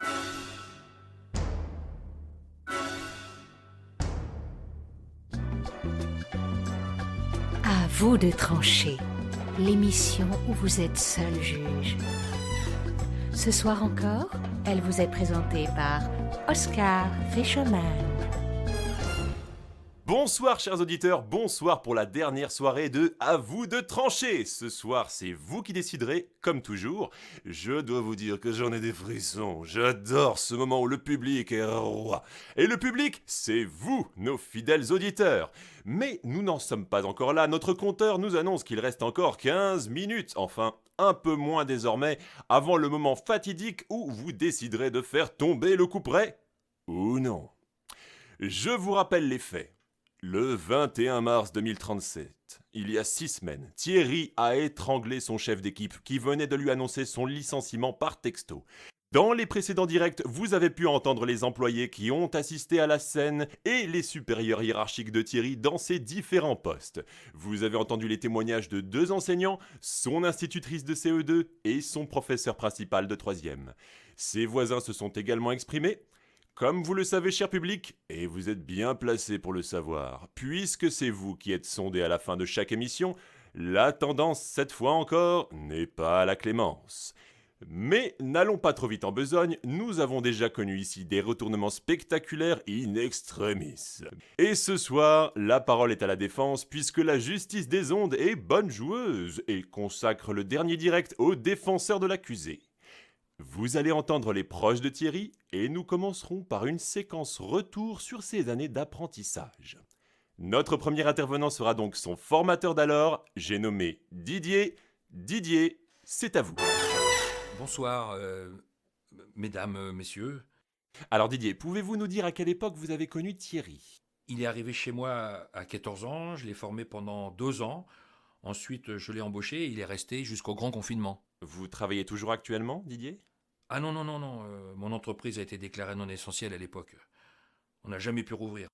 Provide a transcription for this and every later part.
À vous de trancher, l'émission où vous êtes seul juge. Ce soir encore, elle vous est présentée par Oscar Fisherman. Bonsoir chers auditeurs, bonsoir pour la dernière soirée de À vous de trancher. Ce soir, c'est vous qui déciderez, comme toujours. Je dois vous dire que j'en ai des frissons. J'adore ce moment où le public est roi. Et le public, c'est vous, nos fidèles auditeurs. Mais nous n'en sommes pas encore là. Notre compteur nous annonce qu'il reste encore 15 minutes, enfin un peu moins désormais, avant le moment fatidique où vous déciderez de faire tomber le couperet ou non. Je vous rappelle les faits. Le 21 mars 2037, il y a 6 semaines, Thierry a étranglé son chef d'équipe qui venait de lui annoncer son licenciement par texto. Dans les précédents directs, vous avez pu entendre les employés qui ont assisté à la scène et les supérieurs hiérarchiques de Thierry dans ses différents postes. Vous avez entendu les témoignages de 2 enseignants, son institutrice de CE2 et son professeur principal de 3e. Ses voisins se sont également exprimés. Comme vous le savez, cher public, et vous êtes bien placé pour le savoir, puisque c'est vous qui êtes sondé à la fin de chaque émission, la tendance, cette fois encore, n'est pas à la clémence. Mais n'allons pas trop vite en besogne, nous avons déjà connu ici des retournements spectaculaires in extremis. Et ce soir, la parole est à la défense, puisque la justice des ondes est bonne joueuse et consacre le dernier direct aux défenseurs de l'accusé. Vous allez entendre les proches de Thierry et nous commencerons par une séquence retour sur ses années d'apprentissage. Notre premier intervenant sera donc son formateur d'alors, j'ai nommé Didier. Didier, c'est à vous. Bonsoir, mesdames, messieurs. Alors Didier, pouvez-vous nous dire à quelle époque vous avez connu Thierry ? Il est arrivé chez moi à 14 ans, je l'ai formé pendant 2 ans. Ensuite, je l'ai embauché et il est resté jusqu'au grand confinement. Vous travaillez toujours actuellement, Didier ? Ah non, mon entreprise a été déclarée non essentielle à l'époque. On n'a jamais pu rouvrir.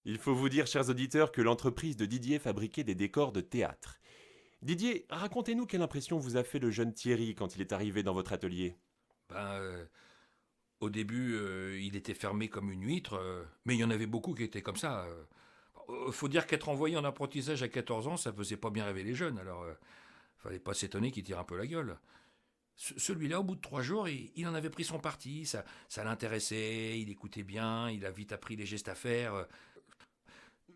Il faut vous dire, chers auditeurs, que l'entreprise de Didier fabriquait des décors de théâtre. Didier, racontez-nous quelle impression vous a fait le jeune Thierry quand il est arrivé dans votre atelier. Au début, il était fermé comme une huître, mais il y en avait beaucoup qui étaient comme ça. Faut dire qu'être envoyé en apprentissage à 14 ans, ça faisait pas bien rêver les jeunes, alors fallait pas s'étonner qu'il tire un peu la gueule. Celui-là, au bout de 3 jours, il en avait pris son parti, ça l'intéressait, il écoutait bien, il a vite appris les gestes à faire.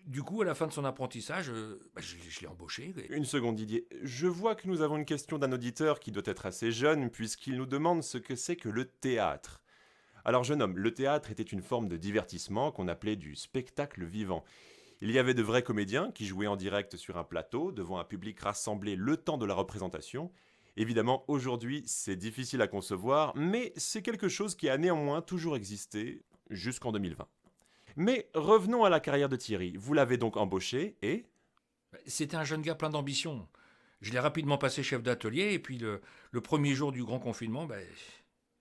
Du coup, à la fin de son apprentissage, je l'ai embauché. Une seconde Didier, je vois que nous avons une question d'un auditeur qui doit être assez jeune puisqu'il nous demande ce que c'est que le théâtre. Alors jeune homme, le théâtre était une forme de divertissement qu'on appelait du spectacle vivant. Il y avait de vrais comédiens qui jouaient en direct sur un plateau devant un public rassemblé le temps de la représentation. Évidemment, aujourd'hui, c'est difficile à concevoir, mais c'est quelque chose qui a néanmoins toujours existé jusqu'en 2020. Mais revenons à la carrière de Thierry. Vous l'avez donc embauché et... C'était un jeune gars plein d'ambition. Je l'ai rapidement passé chef d'atelier et puis le premier jour du grand confinement,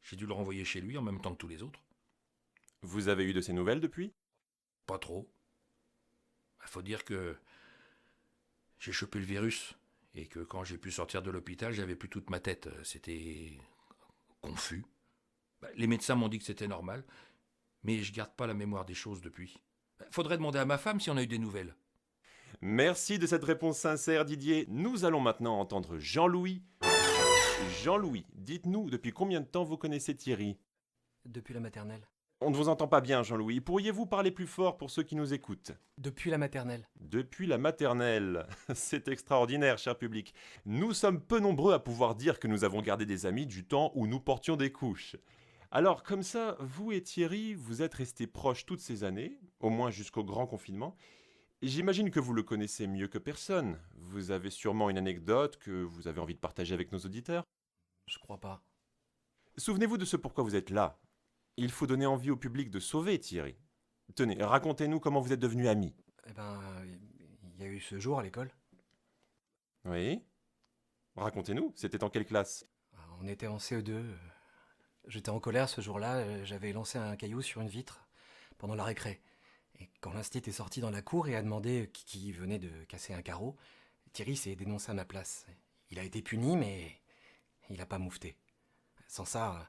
j'ai dû le renvoyer chez lui en même temps que tous les autres. Vous avez eu de ses nouvelles depuis ? Pas trop. Faut dire que j'ai chopé le virus et que quand j'ai pu sortir de l'hôpital, j'avais plus toute ma tête. C'était confus. Les médecins m'ont dit que c'était normal, mais je garde pas la mémoire des choses depuis. Faudrait demander à ma femme si on a eu des nouvelles. Merci de cette réponse sincère, Didier. Nous allons maintenant entendre Jean-Louis. Jean-Louis, dites-nous, depuis combien de temps vous connaissez Thierry ? Depuis la maternelle. On ne vous entend pas bien, Jean-Louis. Pourriez-vous parler plus fort pour ceux qui nous écoutent ? Depuis la maternelle. Depuis la maternelle. C'est extraordinaire, cher public. Nous sommes peu nombreux à pouvoir dire que nous avons gardé des amis du temps où nous portions des couches. Alors, comme ça, vous et Thierry, vous êtes restés proches toutes ces années, au moins jusqu'au grand confinement. J'imagine que vous le connaissez mieux que personne. Vous avez sûrement une anecdote que vous avez envie de partager avec nos auditeurs. Je crois pas. Souvenez-vous de ce pourquoi vous êtes là. Il faut donner envie au public de sauver Thierry. Tenez, racontez-nous comment vous êtes devenus amis. Il y a eu ce jour à l'école. Oui ? Racontez-nous, c'était en quelle classe ? On était en CE2. J'étais en colère ce jour-là. J'avais lancé un caillou sur une vitre pendant la récré. Et quand l'instit est sorti dans la cour et a demandé qui venait de casser un carreau, Thierry s'est dénoncé à ma place. Il a été puni, mais il n'a pas moufté. Sans ça,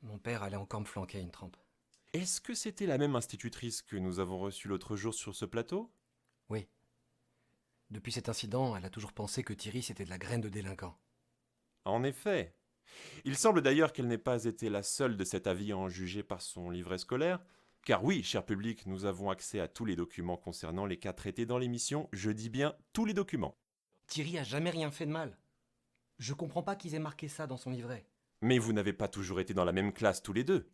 Mon père allait encore me flanquer une trempe. Est-ce que c'était la même institutrice que nous avons reçue l'autre jour sur ce plateau? Oui. Depuis cet incident, elle a toujours pensé que Thierry c'était de la graine de délinquant. En effet. Il semble d'ailleurs qu'elle n'ait pas été la seule de cet avis à en juger par son livret scolaire. Car oui, cher public, nous avons accès à tous les documents concernant les cas traités dans l'émission. Je dis bien tous les documents. Thierry a jamais rien fait de mal. Je comprends pas qu'ils aient marqué ça dans son livret. Mais vous n'avez pas toujours été dans la même classe tous les deux.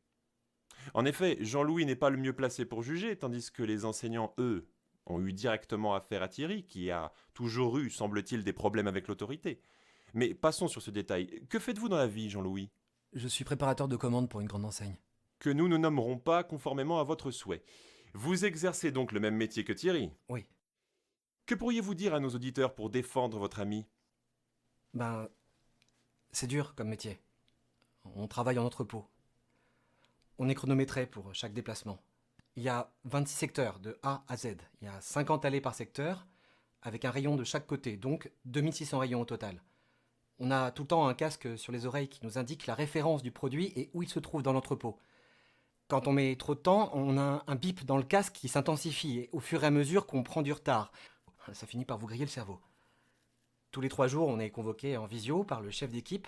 En effet, Jean-Louis n'est pas le mieux placé pour juger, tandis que les enseignants, eux, ont eu directement affaire à Thierry, qui a toujours eu, semble-t-il, des problèmes avec l'autorité. Mais passons sur ce détail. Que faites-vous dans la vie, Jean-Louis? Je suis préparateur de commandes pour une grande enseigne. Que nous ne nommerons pas conformément à votre souhait. Vous exercez donc le même métier que Thierry. Oui. Que pourriez-vous dire à nos auditeurs pour défendre votre ami? Ben, c'est dur comme métier. On travaille en entrepôt. On est chronométré pour chaque déplacement. Il y a 26 secteurs de A à Z. Il y a 50 allées par secteur, avec un rayon de chaque côté, donc 2600 rayons au total. On a tout le temps un casque sur les oreilles qui nous indique la référence du produit et où il se trouve dans l'entrepôt. Quand on met trop de temps, on a un bip dans le casque qui s'intensifie et au fur et à mesure qu'on prend du retard. Ça finit par vous griller le cerveau. Tous les 3 jours, on est convoqué en visio par le chef d'équipe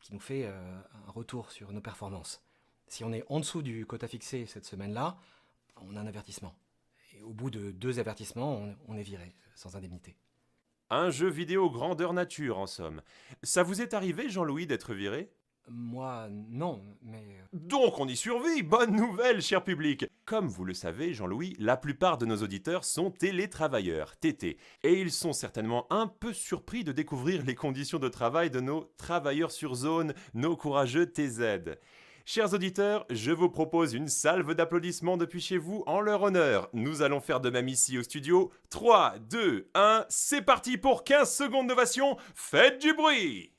qui nous fait un retour sur nos performances. Si on est en dessous du quota fixé cette semaine-là, on a un avertissement. Et au bout de 2 avertissements, on est viré, sans indemnité. Un jeu vidéo grandeur nature, en somme. Ça vous est arrivé, Jean-Louis, d'être viré? Moi, non, mais... Donc on y survit. Bonne nouvelle, cher public. Comme vous le savez, Jean-Louis, la plupart de nos auditeurs sont télétravailleurs, TT, et ils sont certainement un peu surpris de découvrir les conditions de travail de nos travailleurs sur zone, nos courageux TZ. Chers auditeurs, je vous propose une salve d'applaudissements depuis chez vous en leur honneur. Nous allons faire de même ici au studio. 3, 2, 1, c'est parti pour 15 secondes d'ovation. Faites du bruit!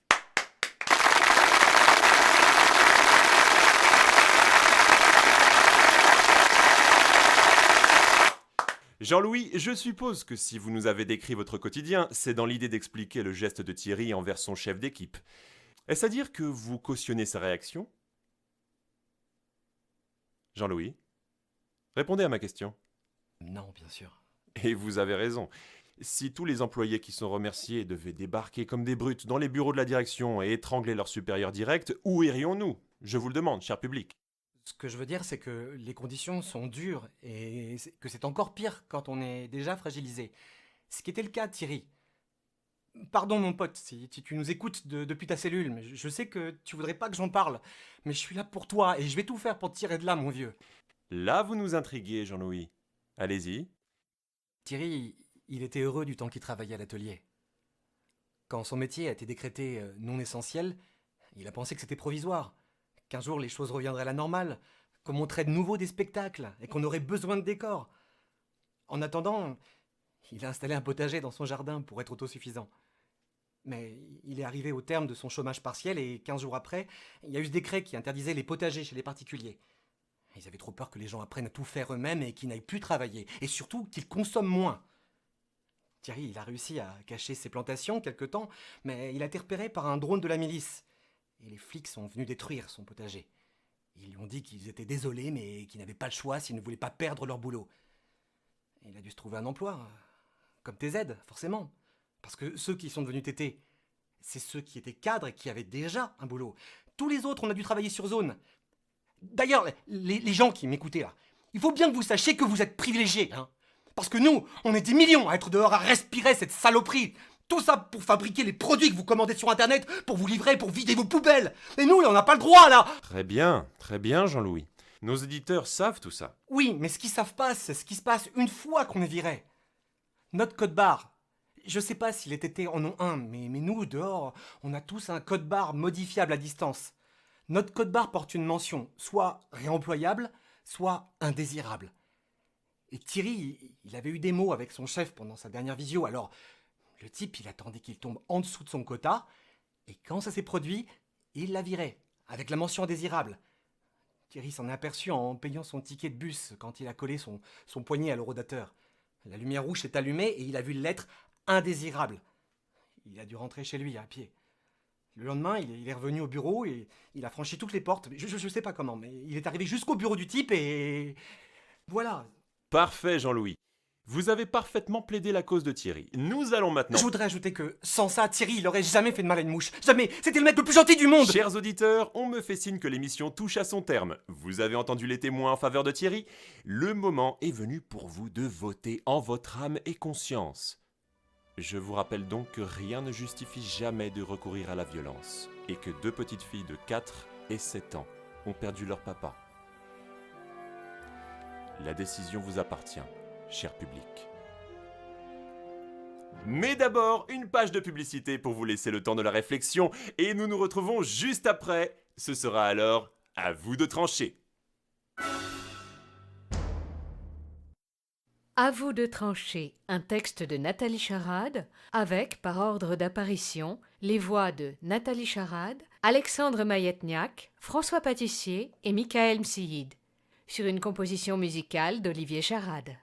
Jean-Louis, je suppose que si vous nous avez décrit votre quotidien, c'est dans l'idée d'expliquer le geste de Thierry envers son chef d'équipe. Est-ce à dire que vous cautionnez sa réaction? Jean-Louis, répondez à ma question. Non, bien sûr. Et vous avez raison. Si tous les employés qui sont remerciés devaient débarquer comme des brutes dans les bureaux de la direction et étrangler leurs supérieurs directs, où irions-nous? Je vous le demande, cher public. Ce que je veux dire, c'est que les conditions sont dures et que c'est encore pire quand on est déjà fragilisé. Ce qui était le cas de Thierry. Pardon mon pote, si tu nous écoutes depuis ta cellule, mais je sais que tu voudrais pas que j'en parle, mais je suis là pour toi et je vais tout faire pour te tirer de là, mon vieux. Là, vous nous intriguez, Jean-Louis. Allez-y. Thierry, il était heureux du temps qu'il travaillait à l'atelier. Quand son métier a été décrété non essentiel, il a pensé que c'était provisoire, qu'un jour les choses reviendraient à la normale, qu'on montrait de nouveau des spectacles et qu'on aurait besoin de décors. En attendant, il a installé un potager dans son jardin pour être autosuffisant. Mais il est arrivé au terme de son chômage partiel et 15 jours après, il y a eu ce décret qui interdisait les potagers chez les particuliers. Ils avaient trop peur que les gens apprennent à tout faire eux-mêmes et qu'ils n'aillent plus travailler. Et surtout qu'ils consomment moins. Thierry, il a réussi à cacher ses plantations quelque temps, mais il a été repéré par un drone de la milice. Et les flics sont venus détruire son potager. Ils lui ont dit qu'ils étaient désolés, mais qu'ils n'avaient pas le choix s'ils ne voulaient pas perdre leur boulot. Et il a dû se trouver un emploi, comme TZ, forcément. Parce que ceux qui sont devenus TT, c'est ceux qui étaient cadres et qui avaient déjà un boulot. Tous les autres, on a dû travailler sur zone. D'ailleurs, les gens qui m'écoutaient là, il faut bien que vous sachiez que vous êtes privilégiés, hein. Parce que nous, on est des millions à être dehors à respirer cette saloperie. Tout ça pour fabriquer les produits que vous commandez sur Internet, pour vous livrer, pour vider vos poubelles. Et nous, on n'a pas le droit, là. Très bien, Jean-Louis. Nos éditeurs savent tout ça. Oui, mais ce qu'ils savent pas, c'est ce qui se passe une fois qu'on est viré. Notre code barre, je sais pas si les TT en ont un, mais nous, dehors, on a tous un code barre modifiable à distance. Notre code barre porte une mention, soit réemployable, soit indésirable. Et Thierry, il avait eu des mots avec son chef pendant sa dernière visio, alors le type, il attendait qu'il tombe en dessous de son quota, et quand ça s'est produit, il l'a viré, avec la mention indésirable. Thierry s'en est aperçu en payant son ticket de bus quand il a collé son poignet à l'horodateur. La lumière rouge s'est allumée et il a vu une lettre indésirable. Il a dû rentrer chez lui à pied. Le lendemain, il est revenu au bureau et il a franchi toutes les portes. Je sais pas comment, mais il est arrivé jusqu'au bureau du type et... Voilà. Parfait, Jean-Louis. Vous avez parfaitement plaidé la cause de Thierry. Nous allons maintenant... Je voudrais ajouter que, sans ça, Thierry, il aurait jamais fait de mal à une mouche. Jamais. C'était le mec le plus gentil du monde. Chers auditeurs, on me fait signe que l'émission touche à son terme. Vous avez entendu les témoins en faveur de Thierry. Le moment est venu pour vous de voter en votre âme et conscience. Je vous rappelle donc que rien ne justifie jamais de recourir à la violence et que 2 petites filles de 4 et 7 ans ont perdu leur papa. La décision vous appartient, cher public. Mais d'abord, une page de publicité pour vous laisser le temps de la réflexion et nous nous retrouvons juste après. Ce sera alors à vous de trancher. À vous de trancher, un texte de Nathalie Charade, avec, par ordre d'apparition, les voix de Nathalie Charade, Alexandre Mailletniak, François Pâtissier et Michael Msiyid, sur une composition musicale d'Olivier Charade.